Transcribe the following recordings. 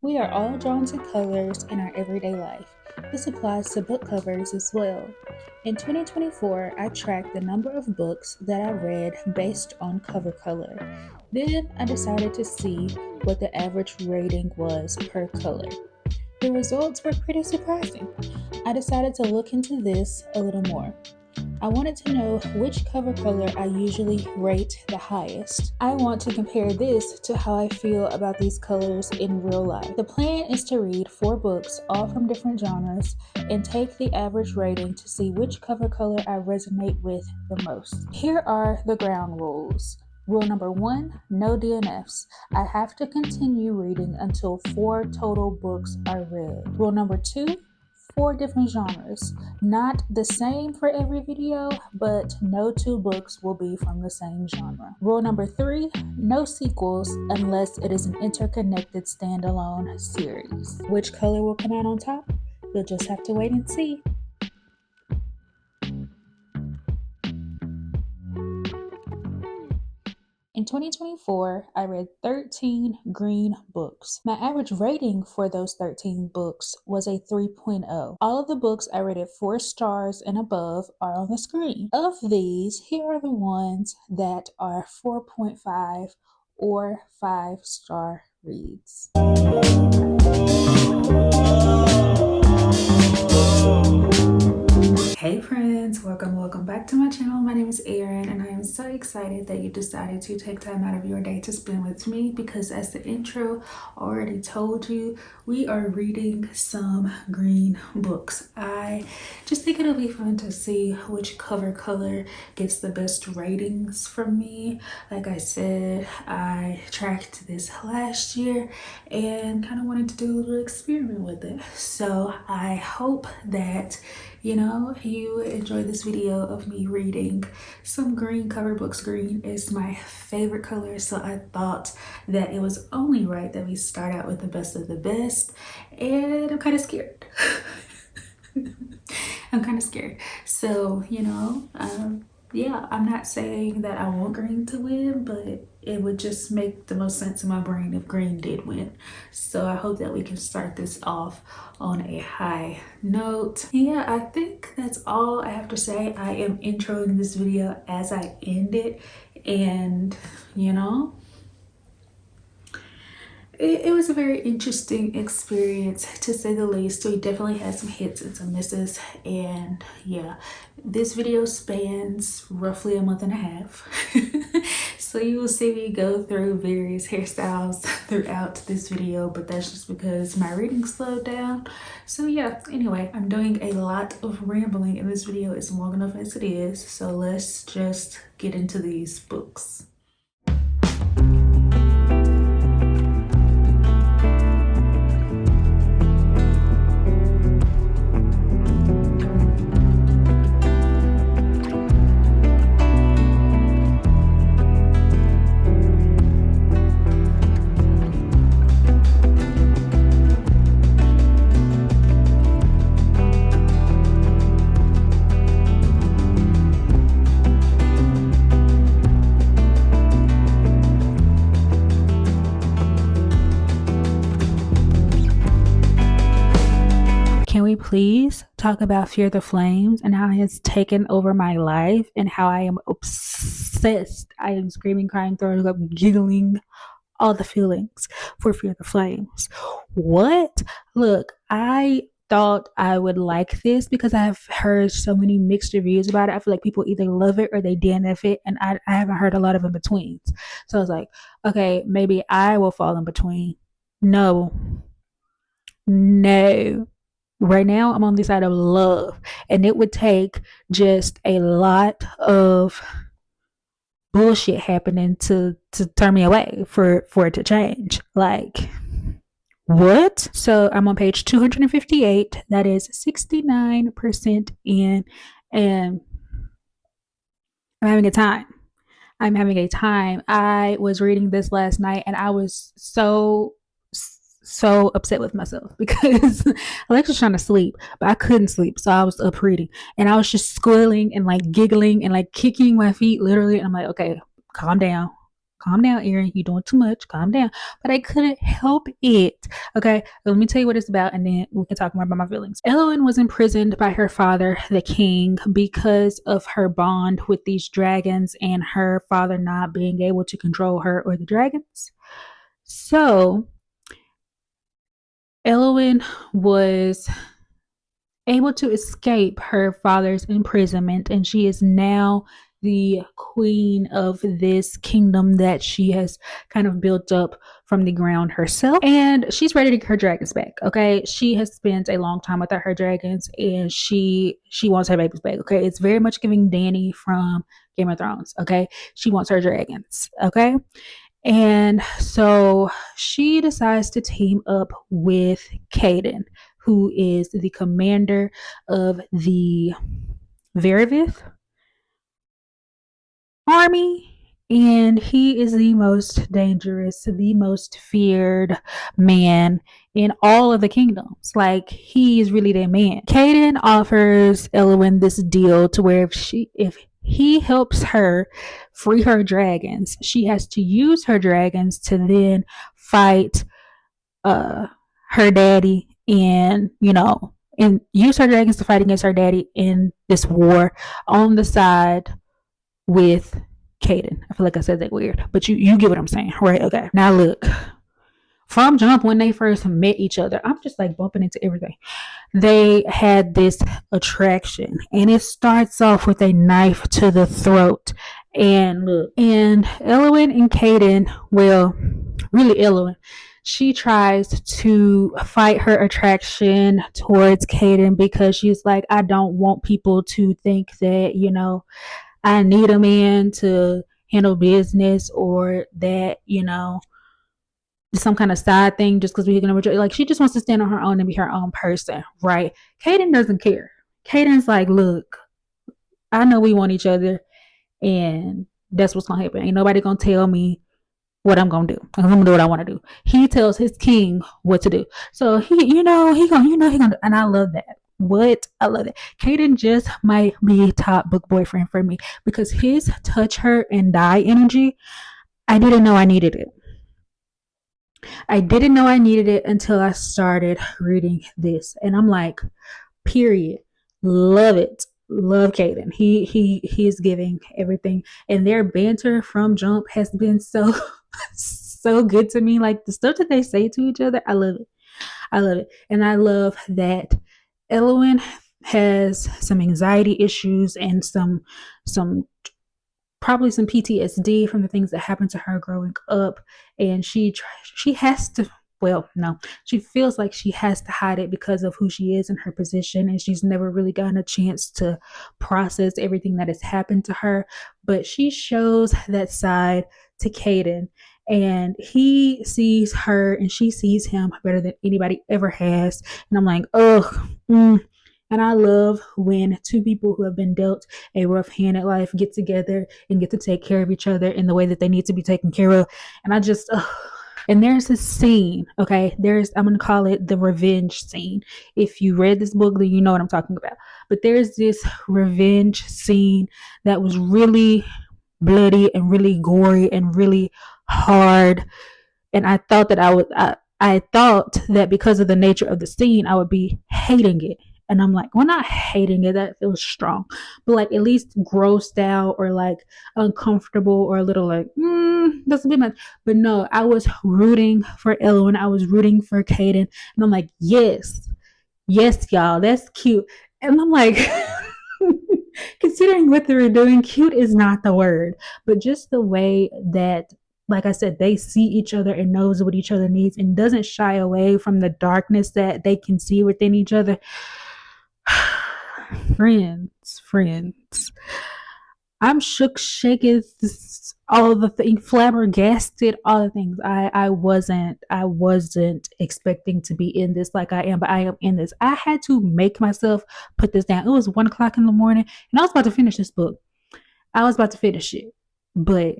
We are all drawn to colors in our everyday life. This applies to book covers as well. In 2024, I tracked the number of books that I read based on cover color. Then I decided to see what the average rating was per color. The results were pretty surprising. I decided to look into this a little more. I wanted to know which cover color I usually rate the highest. I want to compare this to how I feel about these colors in real life. The plan is to read 4 books, all from different genres, and take the average rating to see which cover color I resonate with the most. Here are the ground rules. Rule number 1, no DNFs. I have to continue reading until 4 total books are read. Rule number 2, 4 different genres. Not the same for every video, but no 2 books will be from the same genre. Rule number 3, no sequels unless it is an interconnected standalone series. Which color will come out on top? You'll just have to wait and see. In 2024, I read 13 green books. My average rating for those 13 books was a 3.0. All of the books I rated 4 stars and above are on the screen. Of these, here are the ones that are 4.5 or 5-star reads. Hey friends, welcome back to my channel. My name is Erin and I am so excited that you decided to take time out of your day to spend with me because as the intro already told you, we are reading some green books. I just think it'll be fun to see which cover color gets the best ratings from me. Like I said, I tracked this last year and kind of wanted to do a little experiment with it. So I hope that you enjoy this video of me reading some green cover books. Green is my favorite color, so I thought that it was only right that we start out with the best of the best, and I'm kind of scared. I'm kind of scared. So, yeah, I'm not saying that I want green to win, but it would just make the most sense in my brain if green did win. So I hope that we can start this off on a high note. Yeah, I think that's all I have to say. I am introing this video as I end it, and it was a very interesting experience to say the least. We definitely had some hits and some misses, and yeah, this video spans roughly a month and a half. So you will see me go through various hairstyles throughout this video, but that's just because my reading slowed down. So yeah, anyway, I'm doing a lot of rambling and this video is long enough as it is, so let's just get into these books. Can we please talk about Fear the Flames and how it has taken over my life and how I am obsessed? I am screaming, crying, throwing up, giggling, all the feelings for Fear the Flames. What? Look, I thought I would like this because I have heard so many mixed reviews about it. I feel like people either love it or they DNF it, and I haven't heard a lot of in betweens. So I was like, okay, maybe I will fall in between. No. Right now I'm on the side of love, and it would take just a lot of bullshit happening to turn me away for it to change. Like, what? So I'm on page 258. That is 69% in, and I'm having a time. I was reading this last night and I was so upset with myself because Alexa's trying to sleep, but I couldn't sleep. So I was up reading and I was just squealing and like giggling and like kicking my feet literally. And I'm like, okay, calm down. calm down, Erin. You're doing too much. Calm down. But I couldn't help it. Okay, let me tell you what it's about, and then we can talk more about my feelings. Elowen was imprisoned by her father, the king, because of her bond with these dragons and her father not being able to control her or the dragons. So, Elowen was able to escape her father's imprisonment, and she is now the queen of this kingdom that she has kind of built up from the ground herself. And she's ready to get her dragons back. Okay, she has spent a long time without her dragons, and she wants her babies back. Okay, it's very much giving Dany from Game of Thrones. Okay, she wants her dragons. Okay, and so she decides to team up with Caden, who is the commander of the Verivith army. And he is the most dangerous, the most feared man in all of the kingdoms. Like, he is really that man. Caden offers Elowen this deal to where if he helps her free her dragons, she has to use her dragons to then fight her daddy, and and use her dragons to fight against her daddy in this war on the side with Caden. I feel like I said that weird, but you get what I'm saying, right? Okay. Now look, from jump, when they first met each other, I'm just like bumping into everything. They had this attraction, and it starts off with a knife to the throat. And look, and Elowen and Caden, well, really Elowen, she tries to fight her attraction towards Caden because she's like, I don't want people to think that, I need a man to handle business, or that, some kind of side thing just because we're gonna like, she just wants to stand on her own and be her own person, right? Caden doesn't care. Caden's like, look, I know we want each other, and that's what's gonna happen. Ain't nobody gonna tell me what I'm gonna do. I'm gonna do what I want to do. He tells his king what to do. So he gonna, and I love that. What I love it. Caden just might be top book boyfriend for me because his touch her and die energy, I didn't know I needed it. I didn't know I needed it until I started reading this, and I'm like, period. Love it. Love Caden. He's giving everything, and their banter from jump has been so so good to me. Like, the stuff that they say to each other, I love it. I love it, and I love that Elowen has some anxiety issues and some probably some PTSD from the things that happened to her growing up, and she has to, well, no, she feels like she has to hide it because of who she is and her position, and she's never really gotten a chance to process everything that has happened to her. But she shows that side to Caden, and he sees her and she sees him better than anybody ever has. And I'm like, oh, and I love when two people who have been dealt a rough hand at life get together and get to take care of each other in the way that they need to be taken care of. And I just, and there's this scene, okay? I'm going to call it the revenge scene. If you read this book, then you know what I'm talking about. But there's this revenge scene that was really bloody and really gory and really hard. And I thought that I thought that because of the nature of the scene, I would be hating it. And I'm like, well, not hating it, that feels strong, but like at least grossed out or like uncomfortable or a little like, that's a bit much. But no, I was rooting for Elowen. I was rooting for Caden. And I'm like, yes, y'all, that's cute. And I'm like, considering what they were doing, cute is not the word, but just the way that, like I said, they see each other and knows what each other needs and doesn't shy away from the darkness that they can see within each other. friends. I'm shook, shaken, all the things, flabbergasted, all the things. I wasn't expecting to be in this like I am, but I am in this. I had to make myself put this down. It was 1 o'clock in the morning, and I was about to finish this book. I was about to finish it, but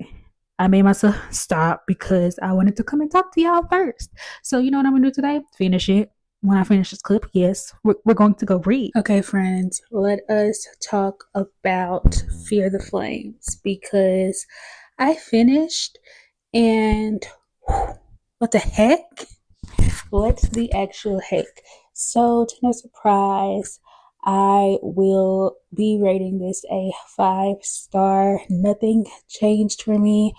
I made myself stop because I wanted to come and talk to y'all first. So you know what I'm gonna do today? Finish it. When I finish this clip, yes, we're going to go read. Okay, friends, let us talk about Fear the Flames because I finished And what the heck? What the actual heck? So, to no surprise, I will be rating this a 5 star. Nothing changed for me.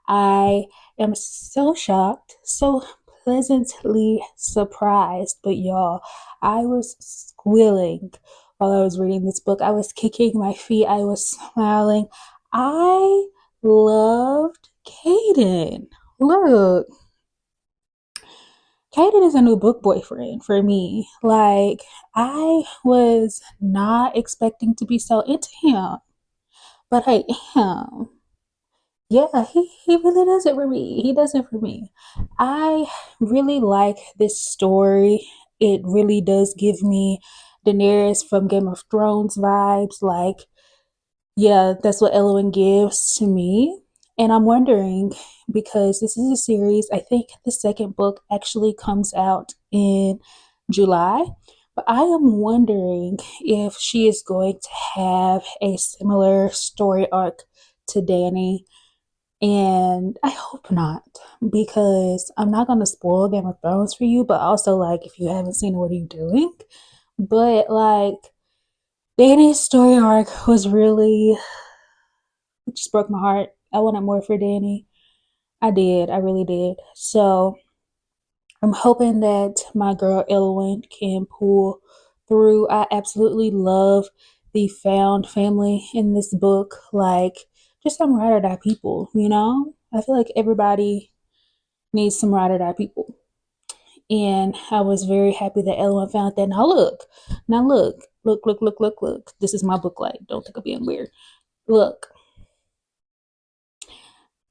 I am so shocked, so pleasantly surprised. But y'all, I was squealing while I was reading this book. I was kicking my feet, I was smiling. I loved Caden. Look, Caden is a new book boyfriend for me. Like, I was not expecting to be so into him, but I am. Yeah, he really does it for me. He does it for me. I really like this story. It really does give me Daenerys from Game of Thrones vibes. Like, yeah, that's what Elowen gives to me. And I'm wondering, because this is a series, I think the second book actually comes out in July. But I am wondering if she is going to have a similar story arc to Dany. And I hope not, because I'm not going to spoil Game of Thrones for you, but also, like, if you haven't seen it, what are you doing? But, like, Dany's story arc was really, it just broke my heart. I wanted more for Dany. I did. I really did. So I'm hoping that my girl Elowen can pull through. I absolutely love the found family in this book. Like, just some ride or die people, you know? I feel like everybody needs some ride or die people. And I was very happy that Elowen found that. Now look. This is my book light. Don't think I'm being weird. Look,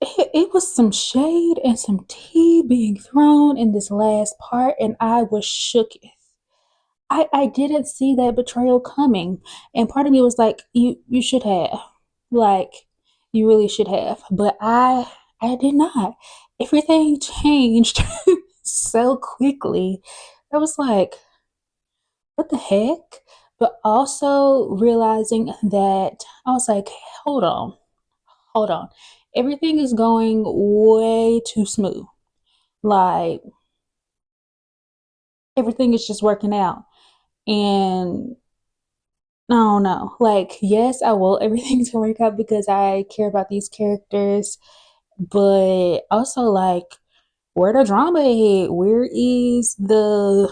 it was some shade and some tea being thrown in this last part, and I was shook. I didn't see that betrayal coming, and part of me was like, you should have, like, you really should have, but I did not. Everything changed so quickly. I was like, what the heck? But also realizing that I was like, hold on, hold on. Everything is going way too smooth. Like, everything is just working out. And I don't know. Like, yes, I will everything to work out because I care about these characters. But also, like, where the drama at? Where is the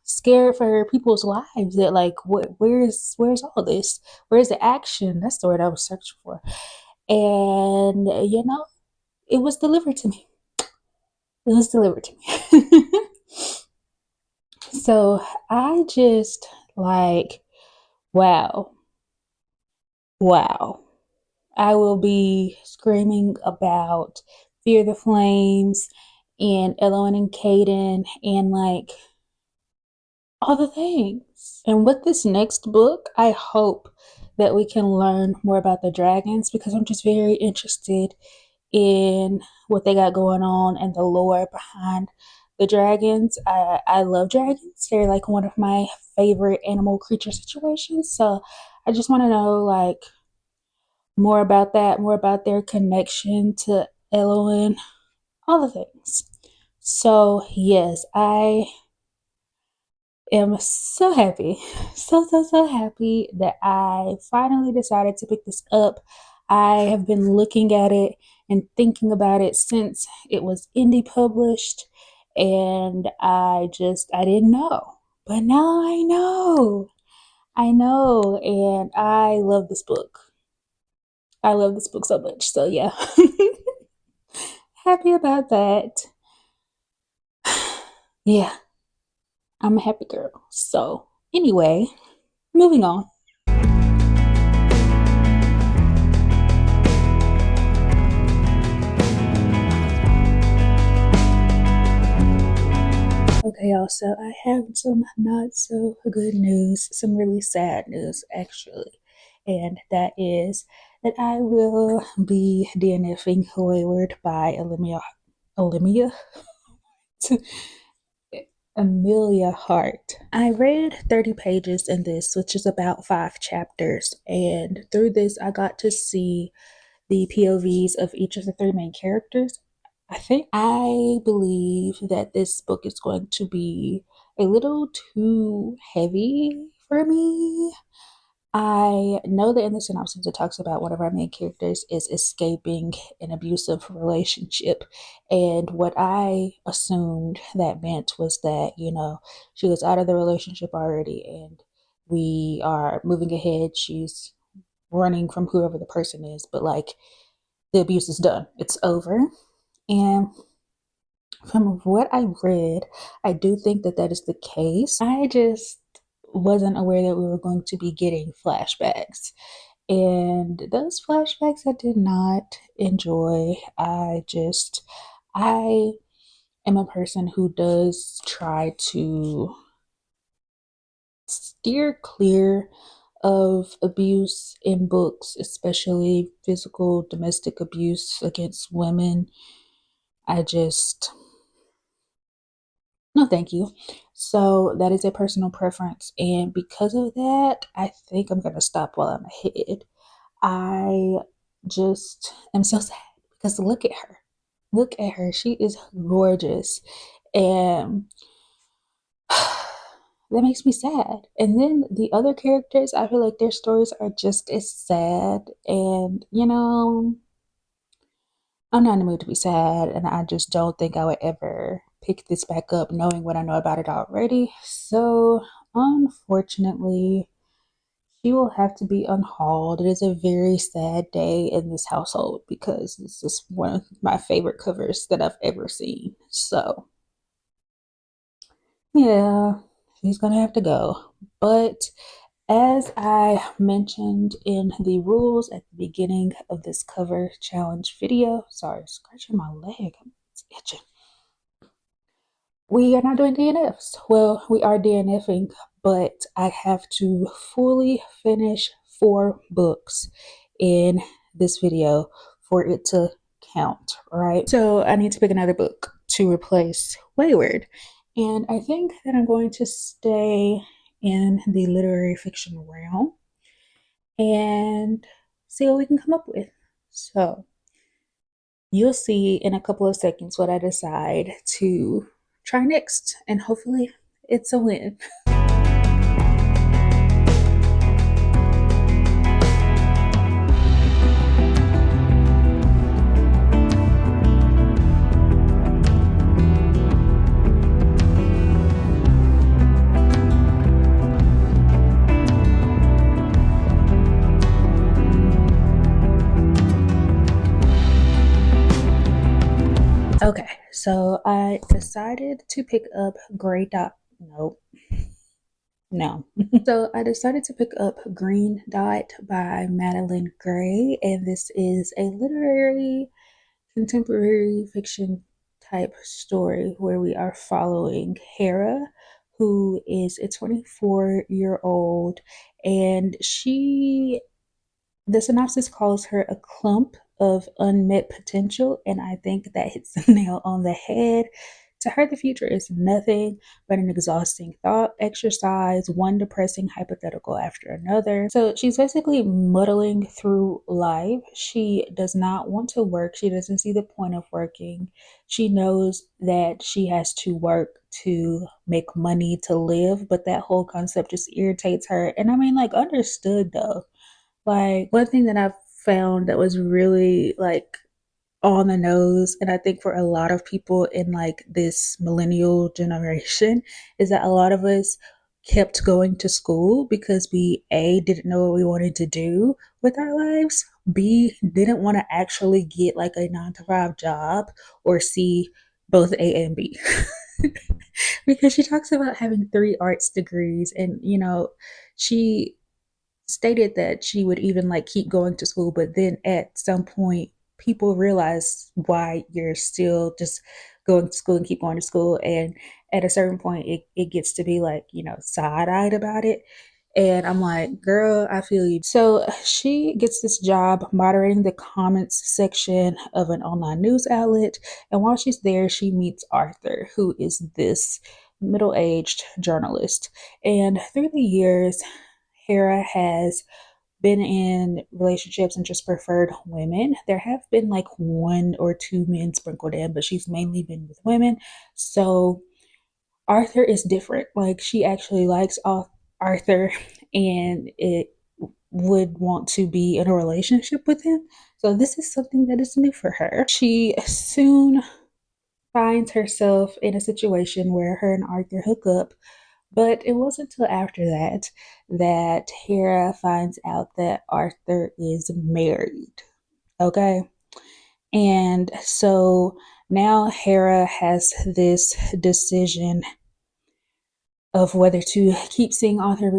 scared for people's lives? That, like, where's all this? Where's the action? That's the word I was searching for. And it was delivered to me. It was delivered to me. So I just, like, wow, wow. I will be screaming about Fear the Flames and Elowen and Caden and, like, all the things. And with this next book, I hope that we can learn more about the dragons, because I'm just very interested in what they got going on and the lore behind the dragons. I love dragons. They're like one of my favorite animal creature situations. So I just want to know, like, more about that, more about their connection to Elowen, all the things. So yes, I am so happy, so happy that I finally decided to pick this up. I have been looking at it and thinking about it since it was indie published, and I didn't know. But now I know. I know, and I love this book. I love this book so much. So yeah. Happy about that. Yeah, I'm a happy girl. So anyway, moving on. Okay, y'all, so I have some not so good news, some really sad news actually. And that is that I will be DNFing Wayward by Olivia? Amelia Hart. I read 30 pages in this, which is about 5 chapters. And through this, I got to see the POVs of each of the 3 main characters. I believe that this book is going to be a little too heavy for me. I know that in the synopsis it talks about one of our main characters is escaping an abusive relationship. And what I assumed that meant was that, she was out of the relationship already and we are moving ahead. She's running from whoever the person is, but like the abuse is done, it's over. And from what I read, I do think that that is the case. I just wasn't aware that we were going to be getting flashbacks. And those flashbacks I did not enjoy. I am a person who does try to steer clear of abuse in books, especially physical domestic abuse against women. I just No, thank you. So that is a personal preference. And because of that, I think I'm going to stop while I'm ahead. I just am so sad because look at her. Look at her. She is gorgeous. And that makes me sad. And then the other characters, I feel like their stories are just as sad. And, I'm not in the mood to be sad, and I just don't think I would ever pick this back up knowing what I know about it already. So, unfortunately, she will have to be unhauled. It is a very sad day in this household because this is one of my favorite covers that I've ever seen. So, yeah, she's gonna have to go. But as I mentioned in the rules at the beginning of this cover challenge video, sorry, scratching my leg, it's itching. We are not doing DNFs. Well, we are DNFing, but I have to fully finish 4 books in this video for it to count, right? So I need to pick another book to replace Wayward. And I think that I'm going to stay in the literary fiction realm and see what we can come up with. So you'll see in a couple of seconds what I decide to try next, and hopefully it's a win. Okay, so I decided to pick up Gray Dot. Nope. No. So I decided to pick up Green Dot by Madeleine Gray, and this is a literary contemporary fiction type story where we are following Hera, who is a 24-year-old, and the synopsis calls her a clump of unmet potential, and I think that hits the nail on the head. To her, the future is nothing but an exhausting thought exercise, one depressing hypothetical after another. So she's basically muddling through life. She does not want to work. She doesn't see the point of working. She knows that she has to work to make money to live, but that whole concept just irritates her. And I mean, like, understood though. Like, one thing that I've found that was really like on the nose, and I think for a lot of people in like this millennial generation, is that a lot of us kept going to school because we A, didn't know what we wanted to do with our lives, B, didn't want to actually get like a 9 to 5 job, or C, both A and B. Because she talks about having 3 arts degrees, and she stated that she would even like keep going to school, but then at some point people realize why you're still just going to school and keep going to school, and at a certain point it gets to be like, side-eyed about it. And I'm like, girl, I feel you. So she gets this job moderating the comments section of an online news outlet, and while she's there she meets Arthur, who is this middle-aged journalist. And through the years, Hera has been in relationships and just preferred women. There have been like one or two men sprinkled in, but she's mainly been with women. So Arthur is different. Like she actually likes Arthur and it would want to be in a relationship with him. So this is something that is new for her. She soon finds herself in a situation where her and Arthur hook up, but it wasn't until after that that Hera finds out that Arthur is married. Okay. And so now Hera has this decision of whether to keep seeing Arthur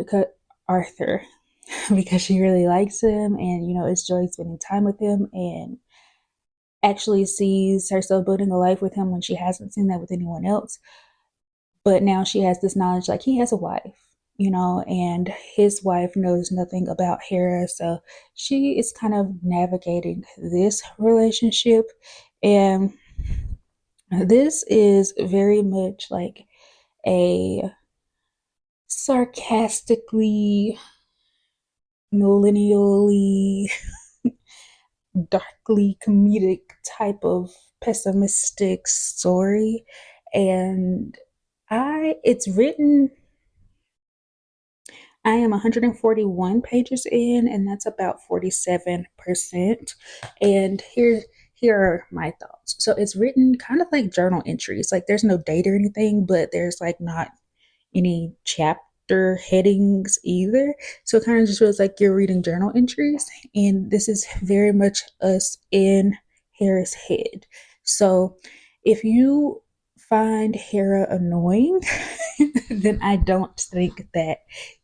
because she really likes him and enjoys spending time with him and actually sees herself building a life with him when she hasn't seen that with anyone else. But now she has this knowledge like he has a wife, and his wife knows nothing about Hera. So she is kind of navigating this relationship. And this is very much like a sarcastically, millennially, darkly comedic type of pessimistic story. And it's written, I am 141 pages in, and that's about 47%. And here are my thoughts. So it's written kind of like journal entries. Like there's no date or anything, but there's like not any chapter headings either. So it kind of just feels like you're reading journal entries. And this is very much us in Hera's head. So if you find Hera annoying, then I don't think that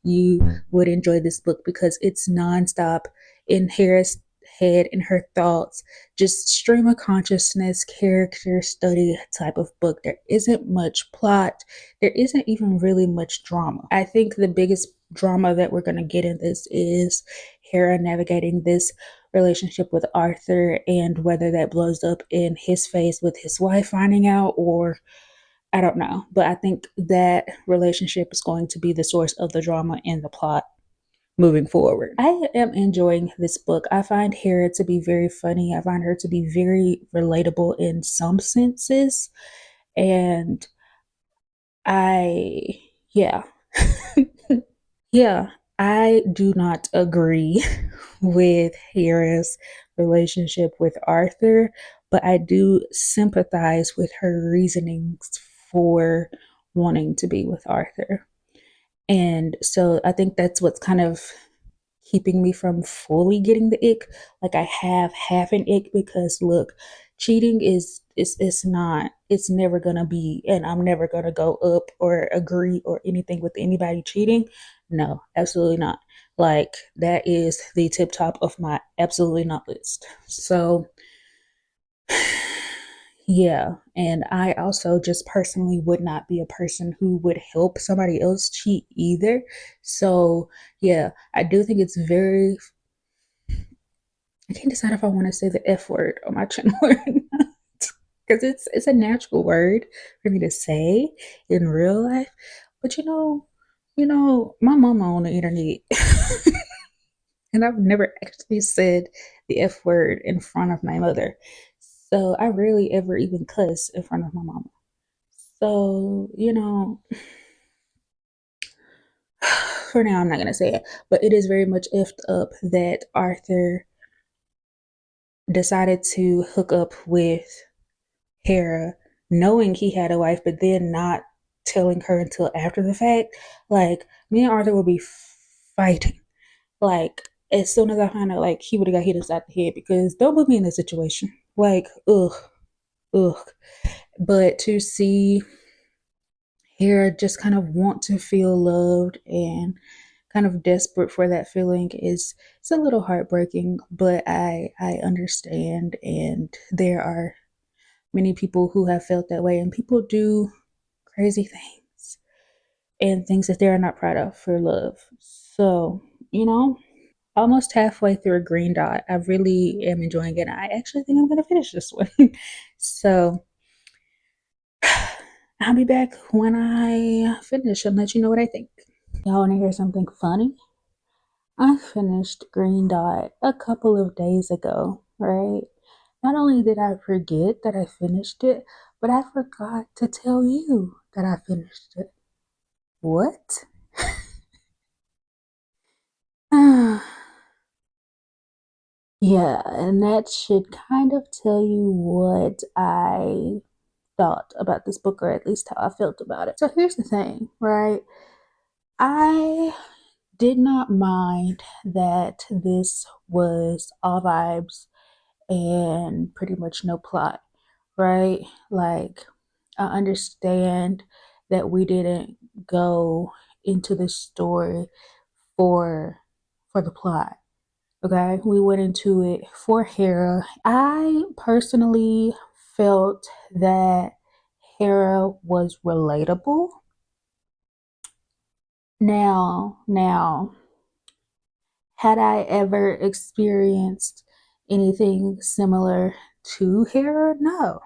you would enjoy this book because it's nonstop in Hera's head and her thoughts, just stream of consciousness, character study type of book. There isn't much plot. There isn't even really much drama. I think the biggest drama that we're going to get in this is Hera navigating this relationship with Arthur and whether that blows up in his face with his wife finding out, or I don't know. But I think that relationship is going to be the source of the drama and the plot moving forward. I am enjoying this book. I find Hera to be very funny. I find her to be very relatable in some senses. And I, yeah. Yeah, I do not agree with Hera's relationship with Arthur, but I do sympathize with her reasonings for wanting to be with Arthur. And so I think that's what's kind of keeping me from fully getting the ick. Like I have half an ick because look, cheating is not, it's never gonna be, and I'm never gonna go up or agree or anything with anybody cheating. No, absolutely not. Like that is the tip top of my absolutely not list. So yeah, and I also just personally would not be a person who would help somebody else cheat either. So yeah, I do think it's very, I can't decide if I want to say the F word on my channel or not. Because it's a natural word for me to say in real life. But my mama on the internet. And I've never actually said the F word in front of my mother. So I rarely ever even cuss in front of my mama. So, for now I'm not gonna say it. But it is very much effed up that Arthur decided to hook up with Hera, knowing he had a wife, but then not telling her until after the fact. Like, me and Arthur will be fighting. Like, as soon as I find out, like, he would have got hit inside the head because don't put me in this situation. Like, ugh, ugh. But to see Hera just kind of want to feel loved and kind of desperate for that feeling is, it's a little heartbreaking, but I understand, and there are many people who have felt that way, and people do crazy things and things that they're not proud of for love. So, almost halfway through a green dot. I really am enjoying it. I actually think I'm going to finish this one. So, I'll be back when I finish and let you know what I think. Y'all want to hear something funny? I finished Green Dot a couple of days ago, right? Not only did I forget that I finished it, but I forgot to tell you that I finished it. What? Yeah, and that should kind of tell you what I thought about this book, or at least how I felt about it. So here's the thing, right? I did not mind that this was all vibes and pretty much no plot, right? Like, I understand that we didn't go into this story for the plot. Okay, we went into it for Hera. I personally felt that Hera was relatable. Now, had I ever experienced anything similar to Hera? No.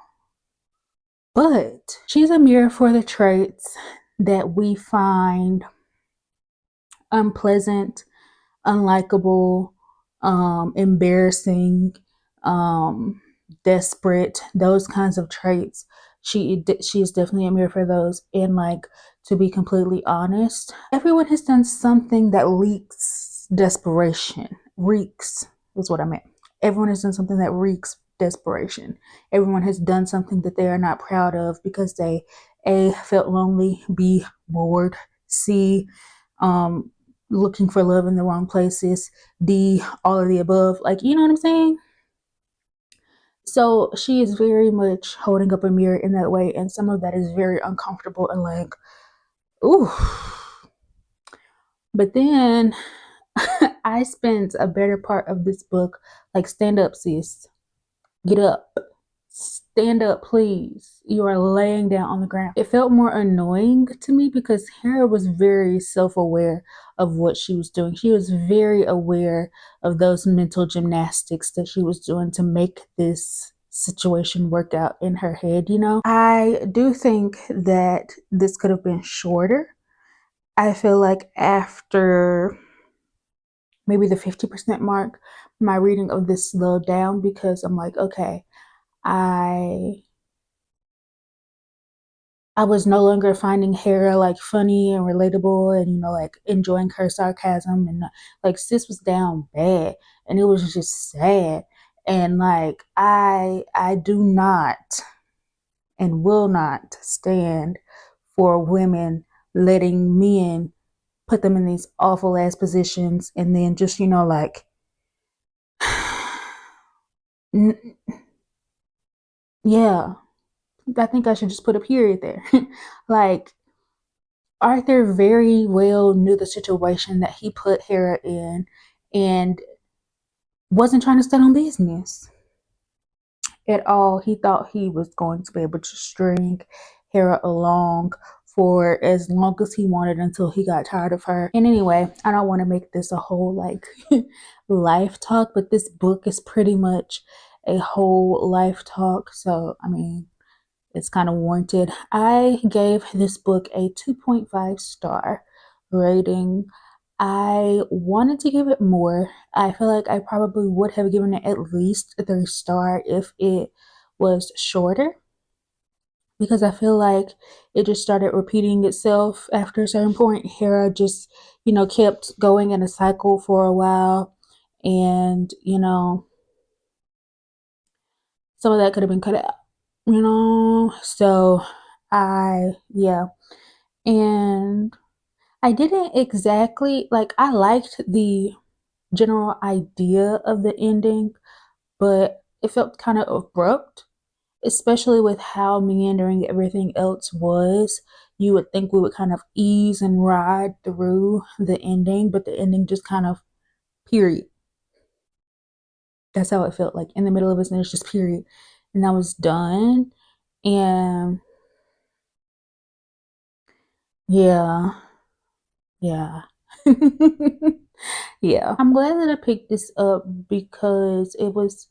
But she's a mirror for the traits that we find unpleasant, unlikable, embarrassing, um, desperate, those kinds of traits. She is definitely a mirror for those. And like, to be completely honest, everyone has done something that leaks desperation. Reeks is what I meant. Everyone has done something that reeks desperation. Everyone has done something that they are not proud of because they A, felt lonely, B, bored, C, um looking for love in the wrong places, D, all of the above. Like, you know what I'm saying? So she is very much holding up a mirror in that way, and some of that is very uncomfortable and like, ooh. But then I spent a better part of this book like, stand up, sis. Get up. Stand up, please. You are laying down on the ground. It felt more annoying to me because Hera was very self aware of what she was doing. She was very aware of those mental gymnastics that she was doing to make this situation work out in her head, you know? I do think that this could have been shorter. I feel like after maybe the 50% mark, my reading of this slowed down because I'm like, okay, I I was no longer finding Hera like funny and relatable and, like, enjoying her sarcasm, and like, sis was down bad and it was just sad. And like, I do not and will not stand for women letting men put them in these awful ass positions and then just, like, yeah, I think I should just put a period there. Like, Arthur very well knew the situation that he put Hera in and wasn't trying to stand on business at all. He thought he was going to be able to string Hera along for as long as he wanted until he got tired of her. And anyway, I don't want to make this a whole like life talk, but this book is pretty much a whole life talk. So, I mean, it's kind of warranted. I gave this book a 2.5 star rating. I wanted to give it more. I feel like I probably would have given it at least a 3 star if it was shorter, because I feel like it just started repeating itself after a certain point. Hera just, kept going in a cycle for a while, and some of that could have been cut out, So yeah. And I didn't exactly like, I liked the general idea of the ending, but it felt kind of abrupt, especially with how meandering everything else was. You would think we would kind of ease and ride through the ending, but the ending just kind of, period. That's how it felt, like in the middle of it, and it's just period. And I was done. And yeah, yeah. Yeah. I'm glad that I picked this up because it was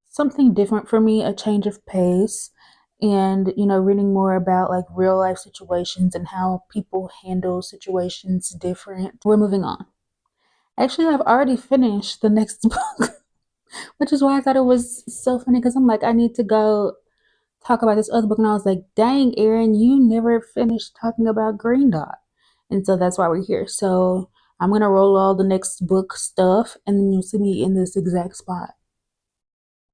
something different for me, a change of pace. and reading more about like real life situations and how people handle situations different. We're moving on. Actually, I've already finished the next book, which is why I thought it was so funny, because I'm like, I need to go talk about this other book, and I was like, dang, Erin, you never finished talking about Green Dot. And so that's why we're here. So I'm gonna roll all the next book stuff, and then you'll see me in this exact spot.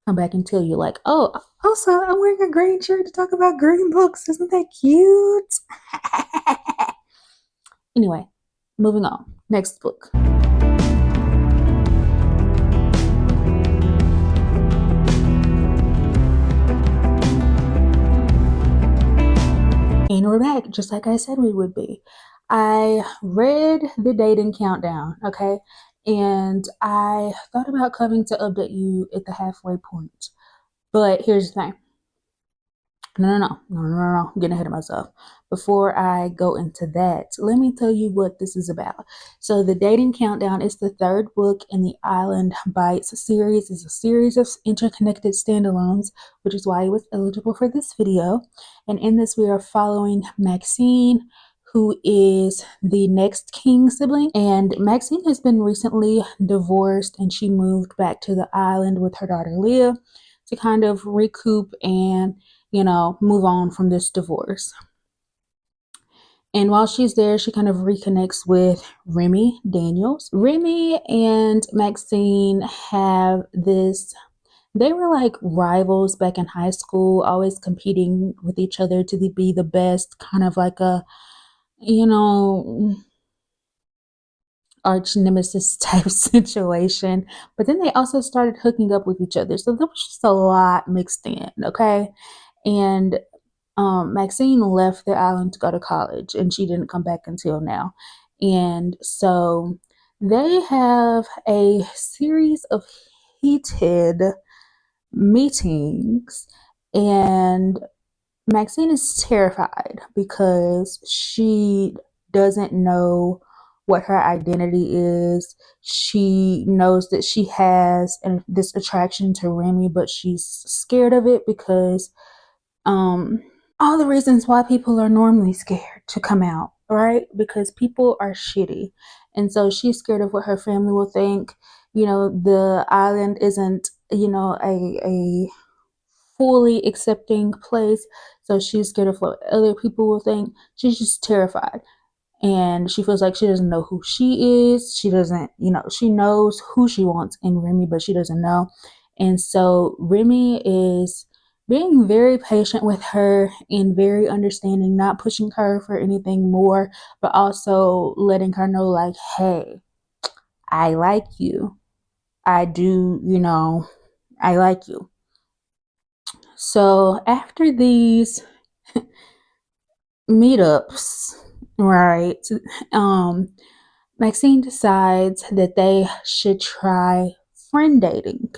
Come back and tell you, like, oh, also, I'm wearing a green shirt to talk about green books. Isn't that cute? Anyway, moving on. Next book. And we're back, just like I said we would be. I read the dating countdown, okay? And I thought about coming to update you at the halfway point. But here's the thing. No. I'm getting ahead of myself. Before I go into that, let me tell you what this is about. So, The Dating Countdown is the third book in the Island Bites series. It's a series of interconnected standalones, which is why it was eligible for this video. And in this, we are following Maxine, who is the next king sibling. And Maxine has been recently divorced, and she moved back to the island with her daughter Leah to kind of recoup and move on from this divorce. And while she's there, she kind of reconnects with Remy Daniels. Remy and Maxine have this, they were like rivals back in high school, always competing with each other to be the best, kind of like a, arch nemesis type situation. But then they also started hooking up with each other. So there was just a lot mixed in, okay? And Maxine left the island to go to college, and she didn't come back until now. And so they have a series of heated meetings, and Maxine is terrified because she doesn't know what her identity is. She knows that she has this attraction to Remy, but she's scared of it because all the reasons why people are normally scared to come out, right? Because people are shitty. And so she's scared of what her family will think. The island isn't, a fully accepting place. So she's scared of what other people will think. She's just terrified. And she feels like she doesn't know who she is. She doesn't, she knows who she wants in Remy, but she doesn't know. And so Remy is being very patient with her and very understanding, not pushing her for anything more, but also letting her know, like, hey, I like you. I do, I like you. So after these meetups, right, Maxine decides that they should try friend dating,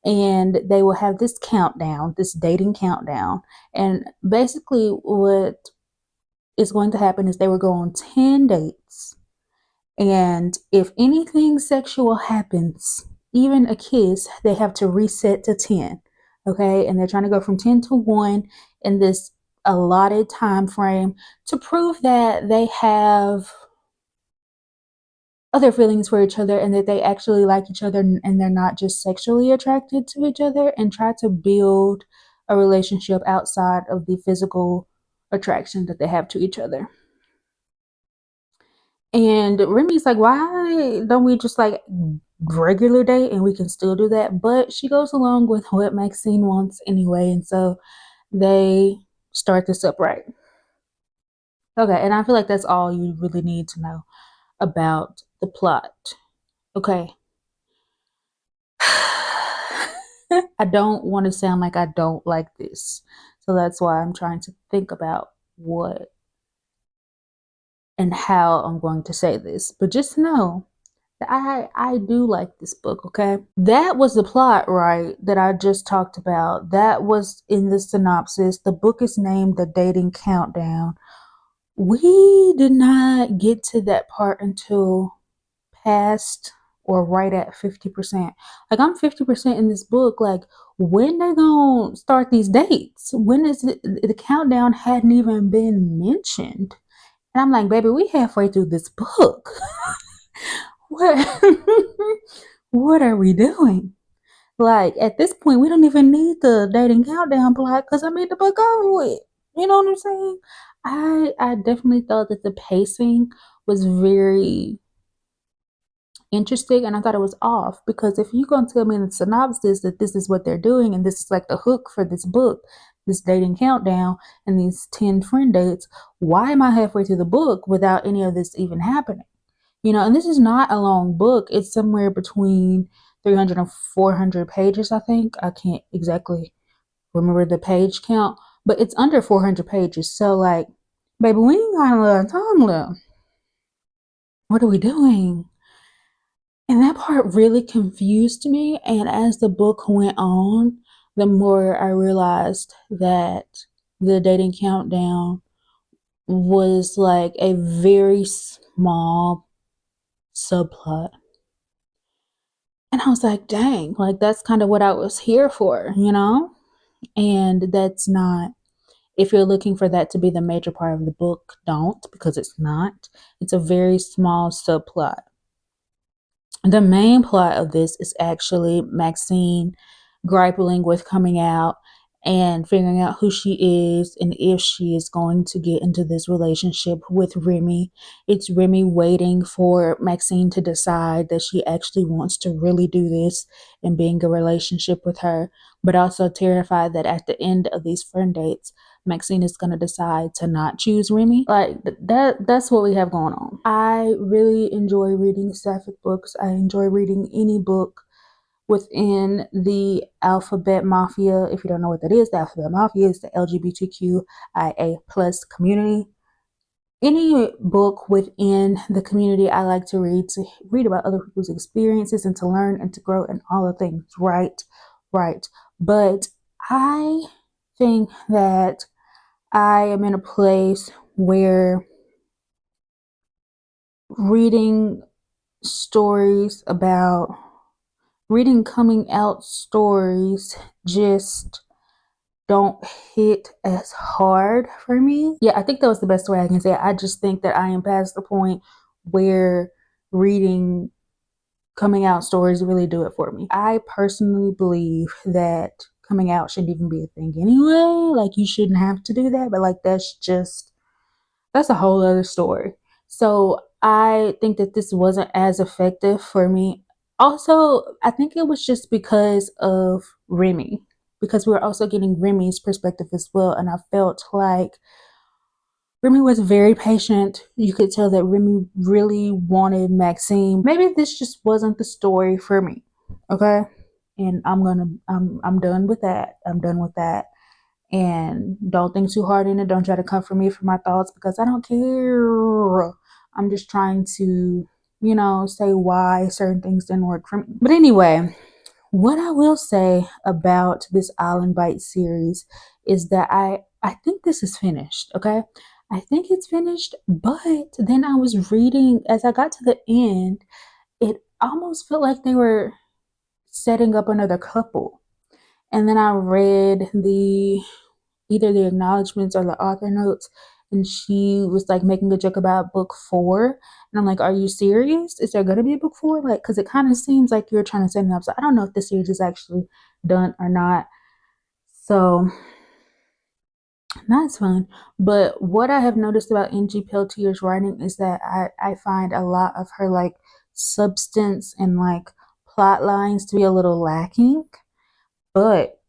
and they will have this countdown, this dating countdown. And basically, what is going to happen is they will go on 10 dates. And if anything sexual happens, even a kiss, they have to reset to 10. Okay. And they're trying to go from 10 to 1 in this allotted time frame to prove that they have other feelings for each other and that they actually like each other and they're not just sexually attracted to each other, and try to build a relationship outside of the physical attraction that they have to each other. And Remy's like, why don't we just like regular date and we can still do that? But she goes along with what Maxine wants anyway. And so they start this up right. Okay. And I feel like that's all you really need to know about the plot. Okay. I don't want to sound like I don't like this. So that's why I'm trying to think about what and how I'm going to say this. But just know that I do like this book, okay? That was the plot, right, that I just talked about. That was in the synopsis. The book is named The Dating Countdown. We did not get to that part until past or right at 50%. Like, I'm 50% in this book. Like, when they gonna start these dates? When is it? The countdown hadn't even been mentioned. And I'm like, baby, we halfway through this book. What what are we doing? Like at this point, we don't even need the dating countdown plot because I made the book over with. You know what I'm saying? I definitely thought that the pacing was very interesting and I thought it was off because if you're gonna tell me in the synopsis that this is what they're doing and this is like the hook for this book, this dating countdown and these 10 friend dates, why am I halfway through the book without any of this even happening? You know, and this is not a long book. It's somewhere between 300 and 400 pages, I think. I can't exactly remember the page count, but it's under 400 pages. So, like, baby, we ain't got a lot of time left. What are we doing? And that part really confused me. And as the book went on, the more I realized that the dating countdown was like a very small subplot. And I was like, dang, like that's kind of what I was here for, you know? And that's not, if you're looking for that to be the major part of the book, don't, because it's not. It's a very small subplot. The main plot of this is actually Maxine grappling with coming out and figuring out who she is and if she is going to get into this relationship with Remy. It's Remy waiting for Maxine to decide that she actually wants to really do this and be in a relationship with her, but also terrified that at the end of these friend dates, Maxine is going to decide to not choose Remy. Like that's what we have going on. I really enjoy reading sapphic books. I enjoy reading any book within the Alphabet Mafia. If you don't know what that is, the Alphabet Mafia is the LGBTQIA plus community. Any book within the community I like to read about other people's experiences and to learn and to grow and all the things, right? Right. But I think that I am in a place where reading stories about reading coming out stories just don't hit as hard for me. Yeah, I think that was the best way I can say it. I just think that I am past the point where reading coming out stories really do it for me. I personally believe that coming out shouldn't even be a thing anyway. Like you shouldn't have to do that, but like that's a whole other story. So I think that this wasn't as effective for me. Also, I think it was just because of Remy, because we were also getting Remy's perspective as well. And I felt like Remy was very patient. You could tell that Remy really wanted Maxine. Maybe this just wasn't the story for me. Okay. And I'm done with that. I'm done with that. And don't think too hard in it. Don't try to come for me for my thoughts because I don't care. I'm just trying to, say why certain things didn't work for me. But anyway, what I will say about this Island Bite series is that I think this is finished, okay? I think it's finished, but then I was reading as I got to the end, it almost felt like they were setting up another couple. And then I read the either the acknowledgments or the author notes, and she was like making a joke about book 4, and I'm like, are you serious? Is there gonna be a book 4? Like, because it kind of seems like you're trying to set me up. So I don't know if the series is actually done or not. So that's fun. But what I have noticed about NG Peltier's writing is that I find a lot of her like substance and like plot lines to be a little lacking, but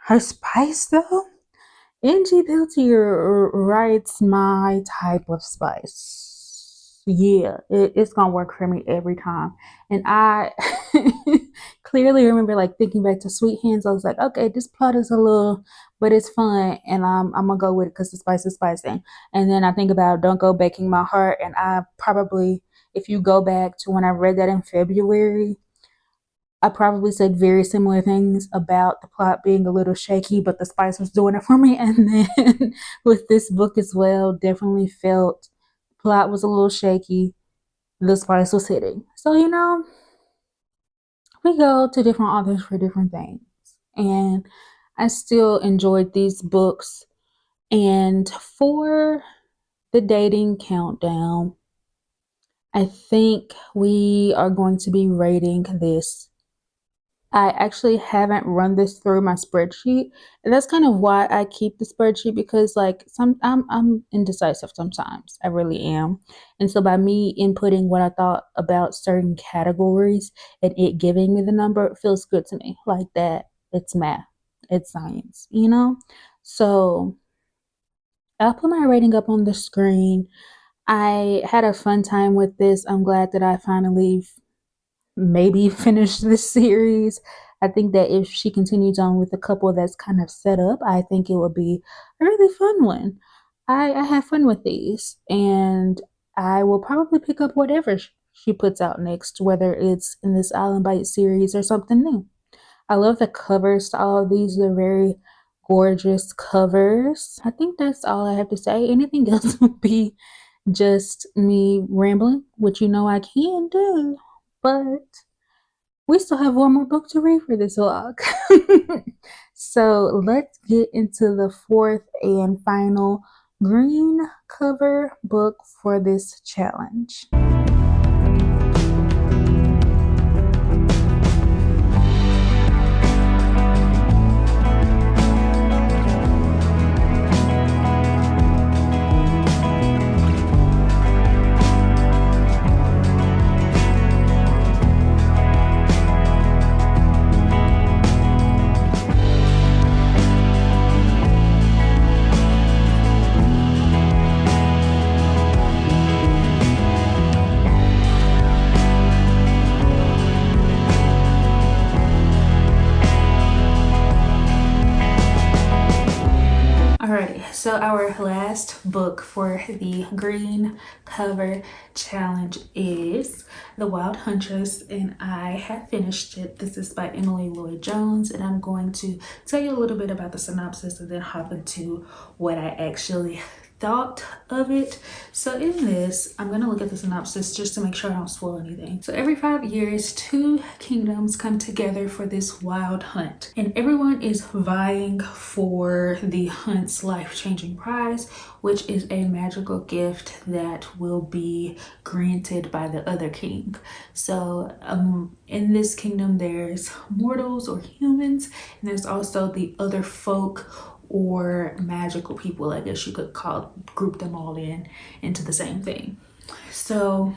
her spice though, NG Peltier writes my type of spice. Yeah, it's gonna work for me every time. And I clearly remember like thinking back to Sweet Hands. I was like, okay, this plot is a little, but it's fun, and I'm gonna go with it because the spice is spicy. And then I think about Don't Go Baking My Heart, and I probably, if you go back to when I read that in February, I probably said very similar things about the plot being a little shaky, but the spice was doing it for me. And then with this book as well, definitely felt the plot was a little shaky, the spice was hitting. So, we go to different authors for different things. and I still enjoyed these books. And for the dating countdown, I think we are going to be rating this. I actually haven't run this through my spreadsheet, and that's kind of why I keep the spreadsheet, because like I'm indecisive sometimes. I really am. And so by me inputting what I thought about certain categories and it giving me the number, it feels good to me. Like that, it's math, it's science, you know? So I'll put my rating up on the screen. I had a fun time with this. I'm glad that I finally maybe finish this series. I think that if she continues on with a couple that's kind of set up, I think it would be a really fun one. I have fun with these, and I will probably pick up whatever she puts out next, whether it's in this Island Bite series or something new. I love the covers to all of these. They're very gorgeous covers. I think that's all I have to say. Anything else would be just me rambling, which you know I can do. But we still have one more book to read for this vlog. So let's get into the fourth and final green cover book for this challenge. Alrighty, so our last book for the green cover challenge is The Wild Huntress, and I have finished it. This is by Emily Lloyd-Jones, and I'm going to tell you a little bit about the synopsis and then hop into what I actually thought of it. So in this, I'm going to look at the synopsis just to make sure I don't spoil anything. So every 5 years, two kingdoms come together for this wild hunt, and everyone is vying for the hunt's life-changing prize, which is a magical gift that will be granted by the other king. So in this kingdom, there's mortals or humans, and there's also the other folk or magical people, I guess you could group them all into the same thing. So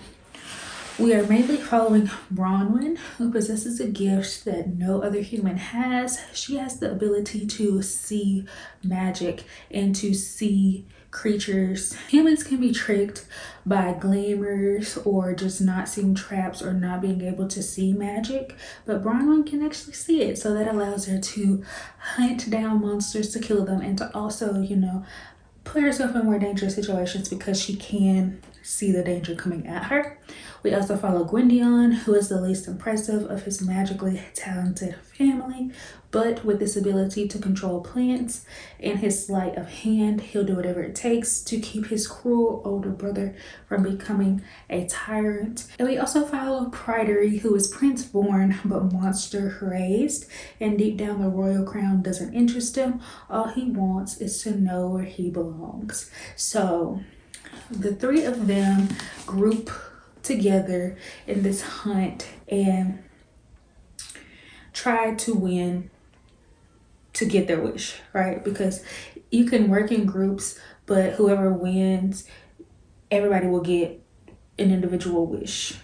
we are mainly following Bronwyn, who possesses a gift that no other human has. She has the ability to see magic and to see creatures. Humans can be tricked by glamours or just not seeing traps or not being able to see magic, but Bronwyn can actually see it, so that allows her to hunt down monsters to kill them, and to also, you know, put herself in more dangerous situations because she can see the danger coming at her. We also follow Gwydion, who is the least impressive of his magically talented family, but with this ability to control plants and his sleight of hand, he'll do whatever it takes to keep his cruel older brother from becoming a tyrant. And we also follow Pridery, who is prince born but monster raised, and deep down the royal crown doesn't interest him. All he wants is to know where he belongs. So the three of them group together in this hunt and try to win to get their wish, right? Because you can work in groups, but whoever wins, everybody will get an individual wish.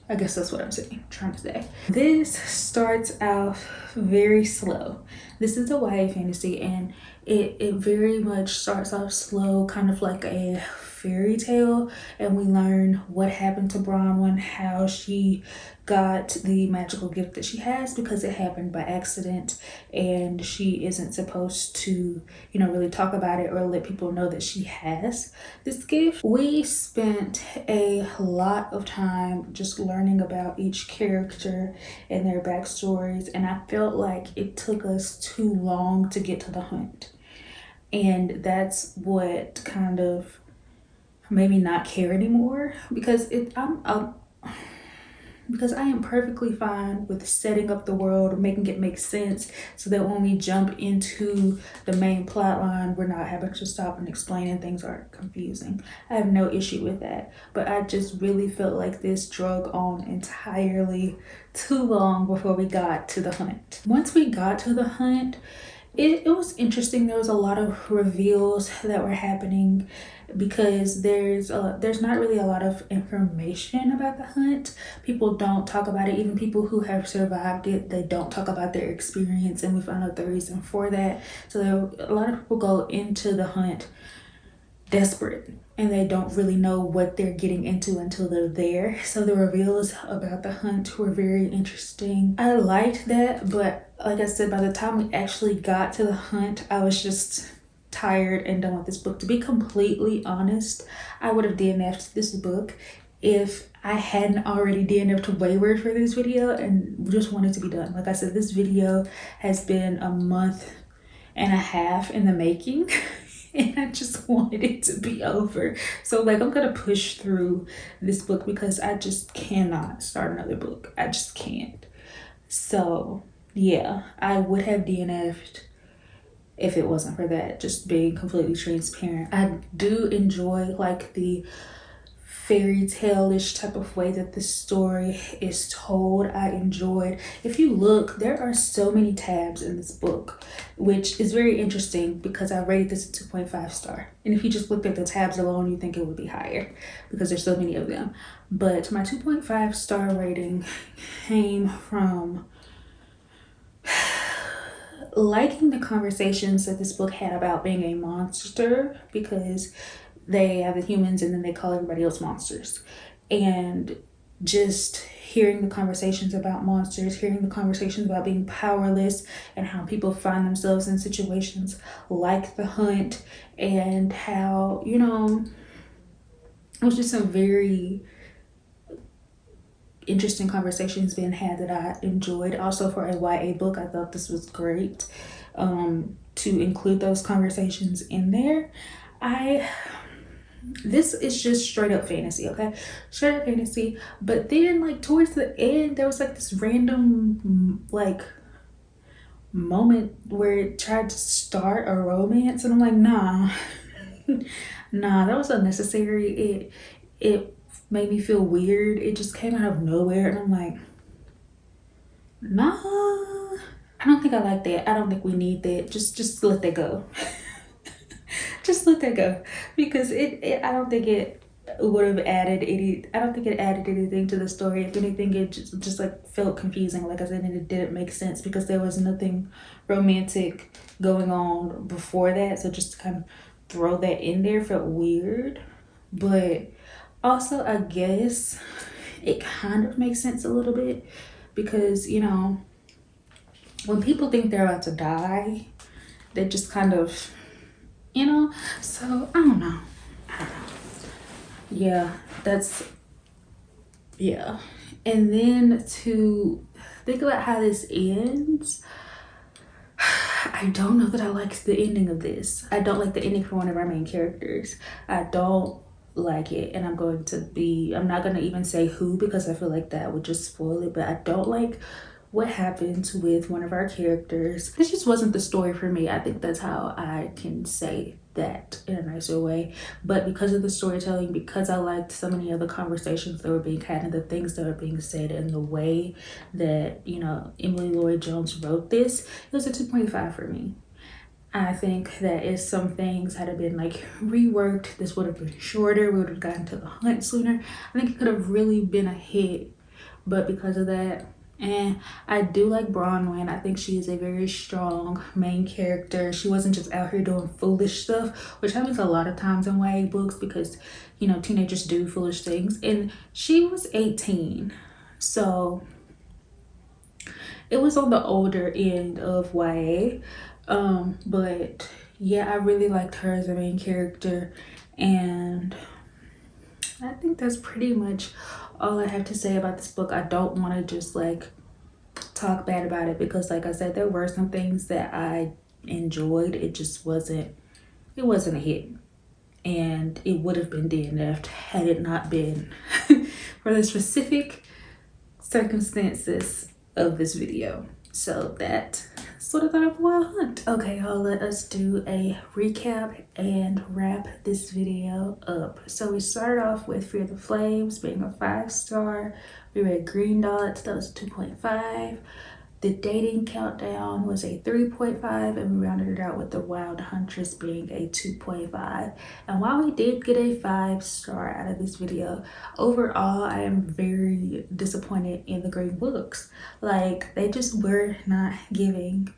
I guess that's what I'm trying to say. This starts off very slow. This is a YA fantasy, and it very much starts off slow, kind of like a fairy tale, and we learn what happened to Bronwyn, how she got the magical gift that she has because it happened by accident, and she isn't supposed to, you know, really talk about it or let people know that she has this gift. We spent a lot of time just learning about each character and their backstories, and I felt like it took us too long to get to the hunt, and that's what kind of made me not care anymore, because because I am perfectly fine with setting up the world, making it make sense, so that when we jump into the main plot line, we're not having to stop and explain and things aren't confusing. I have no issue with that, but I just really felt like this drug on entirely too long before we got to the hunt. Once we got to the hunt, it was interesting. There was a lot of reveals that were happening because there's not really a lot of information about the hunt. People don't talk about it. Even people who have survived it, they don't talk about their experience, and we found out the reason for that. So a lot of people go into the hunt desperate, and they don't really know what they're getting into until they're there. So the reveals about the hunt were very interesting. I liked that, but like I said, by the time we actually got to the hunt, I was just tired and done with this book. To be completely honest, I would have DNF'd this book if I hadn't already DNF'd Wayward for this video and just wanted to be done. Like I said, this video has been a month and a half in the making. And I just wanted it to be over. So like, I'm gonna push through this book because I just cannot start another book. I just can't. So yeah, I would have DNF'd if it wasn't for that. Just being completely transparent. I do enjoy like the fairy tale-ish type of way that this story is told. I enjoyed. If you look, there are so many tabs in this book, which is very interesting because I rated this a 2.5 star. And if you just looked at the tabs alone, you think it would be higher because there's so many of them. But my 2.5 star rating came from liking the conversations that this book had about being a monster, because they have the humans and then they call everybody else monsters. And just hearing the conversations about monsters, hearing the conversations about being powerless and how people find themselves in situations like the hunt, and how, you know, it was just some very interesting conversations being had that I enjoyed. Also, for a YA book, I thought this was great to include those conversations in there. This is just straight up fantasy, okay? Straight up fantasy. But then like towards the end, there was like this random like moment where it tried to start a romance, and I'm like, nah. Nah, that was unnecessary. It made me feel weird. It just came out of nowhere, and I'm like, nah, I don't think I like that. I don't think we need that. Just let that go. Just let that go, because I don't think it would have added any. I don't think it added anything to the story. If anything, it just like felt confusing. Like I said, and it didn't make sense because there was nothing romantic going on before that. So just to kind of throw that in there felt weird. But also, I guess it kind of makes sense a little bit because, you know, when people think they're about to die, they just kind of, you know, so I don't know. Yeah, yeah. And then to think about how this ends, I don't know that I like the ending of this. I don't like the ending for one of our main characters. I don't like it, and I'm not going to even say who because I feel like that would just spoil it, but I don't like what happened with one of our characters. This just wasn't the story for me. I think that's how I can say that in a nicer way. But because of the storytelling, because I liked so many of the conversations that were being had and the things that were being said and the way that, you know, Emily Lloyd-Jones wrote this, it was a 2.5 for me. I think that if some things had been like reworked, this would have been shorter. We would have gotten to the hunt sooner. I think it could have really been a hit. But because of that, and I do like Bronwyn. I think she is a very strong main character. She wasn't just out here doing foolish stuff, which happens a lot of times in YA books because, you know, teenagers do foolish things. And she was 18. So it was on the older end of YA. But yeah, I really liked her as a main character. And I think that's pretty much all I have to say about this book. I don't want to just like talk bad about it because, like I said, there were some things that I enjoyed. It just wasn't a hit, and it would have been DNF'd had it not been for the specific circumstances of this video. So that's what I thought of Wild Hunt. Okay, y'all, let us do a recap and wrap this video up. So we started off with Fear the Flames being a 5-star. We read Green Dots, that was 2.5. The Dating Countdown was a 3.5, and we rounded it out with the Wild Huntress being a 2.5. And while we did get a 5-star out of this video, overall I am very disappointed in the green books. Like, they just were not giving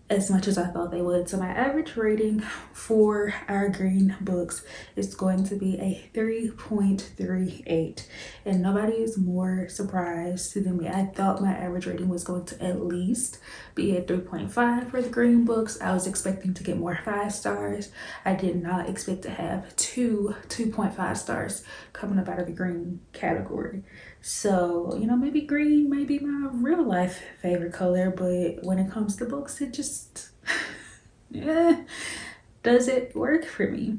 as much as I thought they would. So my average rating for our green books is going to be a 3.38, and nobody is more surprised than me. I thought my average rating was going to at least be a 3.5 for the green books. I was expecting to get more 5 stars. I did not expect to have 2.5 stars coming up out of the green category. So, you know, maybe green may be my real life favorite color, but when it comes to books, it just doesn't work for me.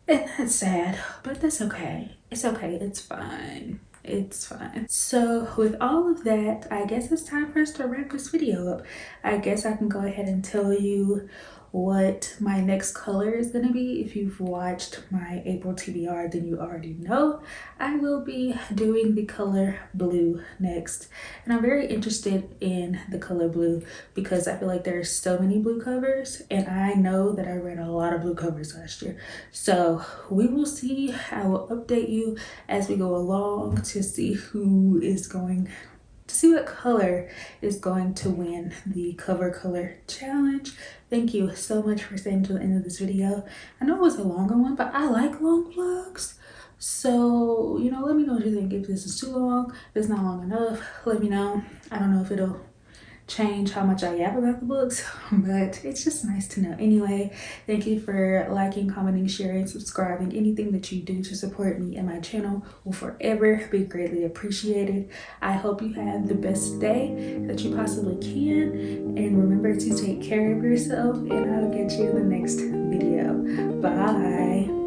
And that's sad, but that's okay. It's okay, it's fine. It's fine. So with all of that, I guess it's time for us to wrap this video up. I guess I can go ahead and tell you what my next color is going to be. If you've watched my April TBR, then you already know I will be doing the color blue next. And I'm very interested in the color blue because I feel like there's so many blue covers, and I know that I read a lot of blue covers last year. So we will see. I will update you as we go along to see who is going to see what color is going to win the cover color challenge. Thank you so much for staying to the end of this video. I know it was a longer one, but I like long vlogs. So, you know, let me know what you think. If this is too long, if it's not long enough, let me know. I don't know if it'll change how much I yap about the books, but it's just nice to know. Anyway, thank you for liking, commenting, sharing, subscribing. Anything that you do to support me and my channel will forever be greatly appreciated. I hope you have the best day that you possibly can, and remember to take care of yourself, and I'll catch you in the next video. Bye.